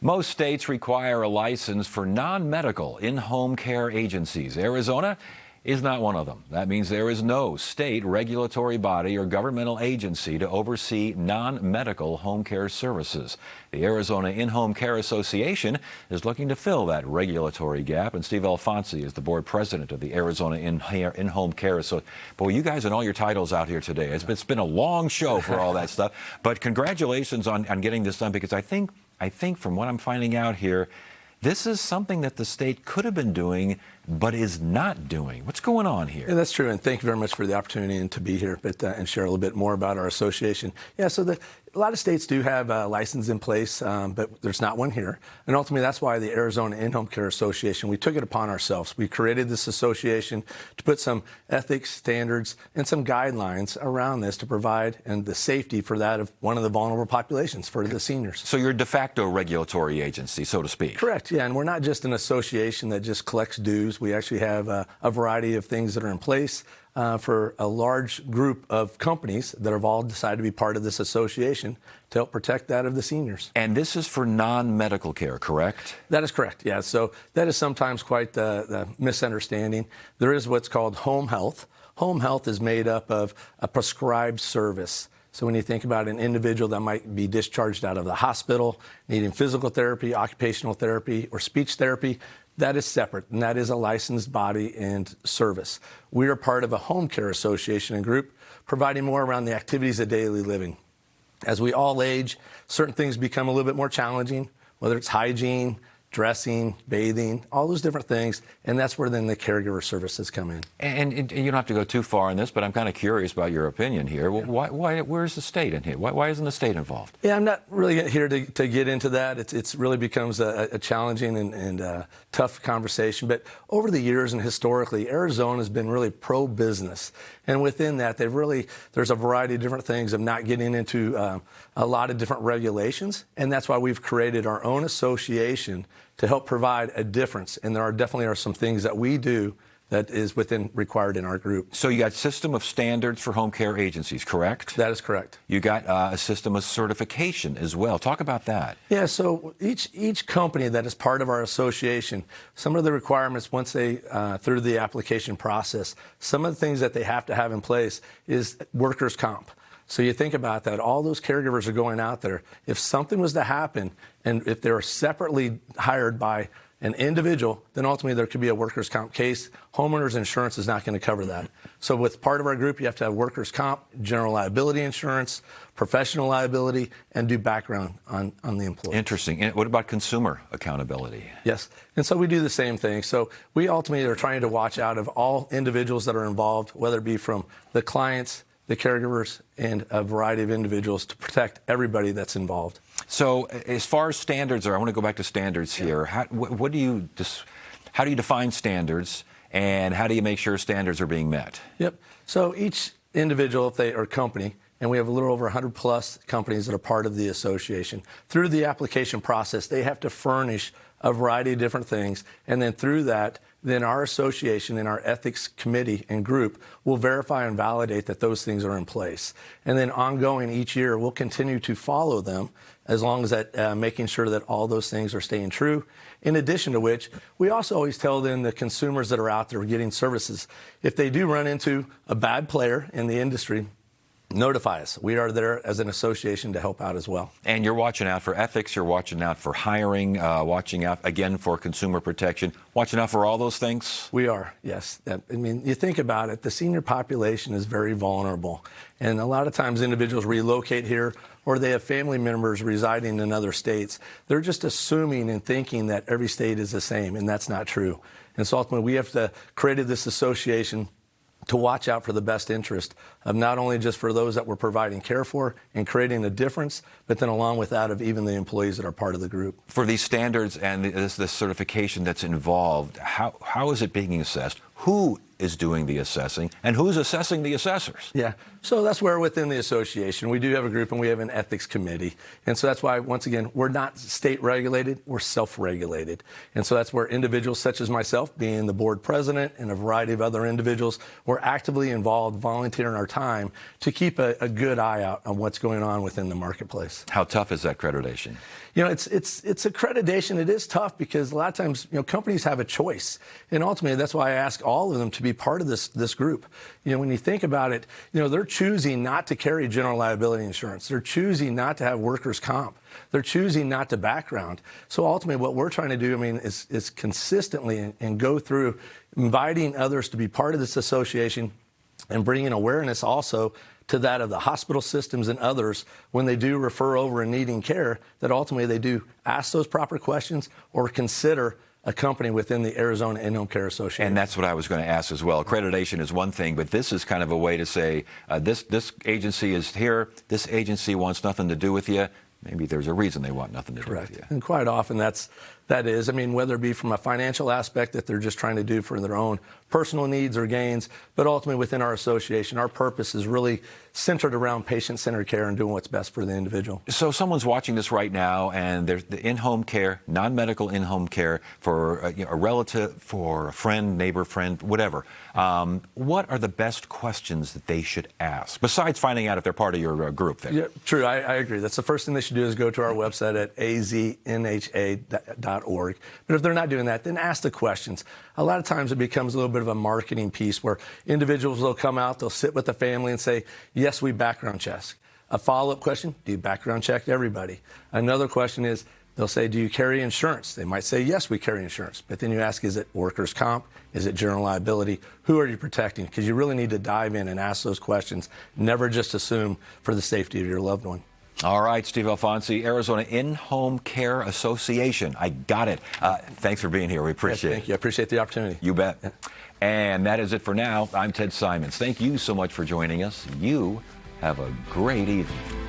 Most states require a license for non-medical in-home care agencies. Arizona is not one of them. That means there is no state regulatory body or governmental agency to oversee non-medical home care services. The Arizona In-Home Care Association is looking to fill that regulatory gap, and Steve Alfonsi is the board president of the Arizona In-Home Care Association. Boy, you guys and all your titles out here today. It's been a long show for all that stuff, but congratulations on getting this done, because I think from what I'm finding out here, this is something that the state could have been doing, but is not doing. What's going on here? Yeah, that's true, and thank you very much for the opportunity and to be here and share a little bit more about our association. Yeah, so a lot of states do have a license in place, but there's not one here. And ultimately, that's why the Arizona In-Home Care Association, we took it upon ourselves. We created this association to put some ethics, standards, and some guidelines around this to provide and the safety for that of one of the vulnerable populations, for the seniors. So you're a de facto regulatory agency, so to speak. Correct, yeah, and we're not just an association that just collects dues. We actually have a variety of things that are in place for a large group of companies that have all decided to be part of this association to help protect that of the seniors. And this is for non-medical care, correct? That is correct, yeah. So that is sometimes quite the misunderstanding. There is what's called home health. Home health is made up of a prescribed service. So when you think about an individual that might be discharged out of the hospital, needing physical therapy, occupational therapy, or speech therapy, that is separate, and that is a licensed body and service. We are part of a home care association and group, providing more around the activities of daily living. As we all age, certain things become a little bit more challenging, whether it's hygiene, dressing, bathing, all those different things, and that's where then the caregiver services come in. And you don't have to go too far in this, but I'm kind of curious about your opinion here. Yeah. Where's the state in here? Why isn't the state involved? Yeah, I'm not really here to get into that. It's really becomes a challenging and tough conversation. But over the years and historically, Arizona has been really pro-business. And within that, there's a variety of different things of not getting into a lot of different regulations. And that's why we've created our own association to help provide a difference. And there definitely are some things that we do that is required in our group. So you got system of standards for home care agencies, correct? That is correct. You got a system of certification as well. Talk about that. Yeah, so each company that is part of our association, some of the requirements once they, through the application process, some of the things that they have to have in place is workers' comp. So you think about that, all those caregivers are going out there. If something was to happen, and if they're separately hired by an individual, then ultimately there could be a workers' comp case. Homeowners insurance is not going to cover that. So with part of our group, you have to have workers' comp, general liability insurance, professional liability, and do background on the employee. Interesting. And what about consumer accountability? Yes. And so we do the same thing. So we ultimately are trying to watch out of all individuals that are involved, whether it be from the clients, the caregivers, and a variety of individuals to protect everybody that's involved. So as far as standards are, I want to go back to standards here. How do you define standards, and how do you make sure standards are being met? Yep. So each individual, if they are a company, and we have a little over 100 plus companies that are part of the association, through the application process, they have to furnish a variety of different things, and then through that, then our association and our ethics committee and group will verify and validate that those things are in place. And then ongoing each year, we'll continue to follow them as long as that making sure that all those things are staying true. In addition to which, we also always tell them, the consumers that are out there getting services, if they do run into a bad player in the industry, notify us. We are there as an association to help out as well. And you're watching out for ethics, you're watching out for hiring, watching out, again, for consumer protection, watching out for all those things? We are, yes. I mean, you think about it, the senior population is very vulnerable. And a lot of times individuals relocate here, or they have family members residing in other states. They're just assuming and thinking that every state is the same, and that's not true. And so ultimately, we have to create this association to watch out for the best interest of not only just for those that we're providing care for and creating a difference, but then along with that of even the employees that are part of the group. For these standards and this certification that's involved, how is it being assessed? who is doing the assessing and who's assessing the assessors. Yeah. So that's where within the association, we do have a group and we have an ethics committee. And so that's why, once again, we're not state regulated, we're self-regulated. And so that's where individuals such as myself, being the board president, and a variety of other individuals, we're actively involved, volunteering our time to keep a good eye out on what's going on within the marketplace. How tough is that accreditation? You know, it's accreditation. It is tough because a lot of times, you know, companies have a choice. And ultimately, that's why I ask all of them to be part of this group. You know, when you think about it, you know, they're choosing not to carry general liability insurance. They're choosing not to have workers' comp. They're choosing not to background. So ultimately, what we're trying to do, I mean, is consistently and go through inviting others to be part of this association and bringing awareness also to that of the hospital systems and others when they do refer over and needing care, that ultimately they do ask those proper questions or consider a company within the Arizona In-Home Care Association. And that's what I was going to ask as well. Accreditation is one thing, but this is kind of a way to say, this agency is here, this agency wants nothing to do with you. Maybe there's a reason they want nothing to do with you. And quite often that is, I mean, whether it be from a financial aspect that they're just trying to do for their own personal needs or gains, but ultimately within our association, our purpose is really centered around patient-centered care and doing what's best for the individual. So someone's watching this right now, and there's the in-home care, non-medical in-home care for a relative, for a friend, neighbor, friend, whatever. What are the best questions that they should ask, besides finding out if they're part of your group there? Yeah, true. I agree. That's the first thing they should do is go to our website at AZNHA.org. But if they're not doing that, then ask the questions. A lot of times it becomes a little bit of a marketing piece where individuals will come out, they'll sit with the family and say, yes, we background check. A follow-up question, do you background check everybody? Another question is, they'll say, do you carry insurance? They might say, yes, we carry insurance. But then you ask, is it workers' comp? Is it general liability? Who are you protecting? Because you really need to dive in and ask those questions. Never just assume for the safety of your loved one. All right, Steve Alfonsi, Arizona In-Home Care Association. I got it. Thanks for being here. We appreciate it. Thank you. I appreciate the opportunity. You bet. Yeah. And that is it for now. I'm Ted Simons. Thank you so much for joining us. You have a great evening.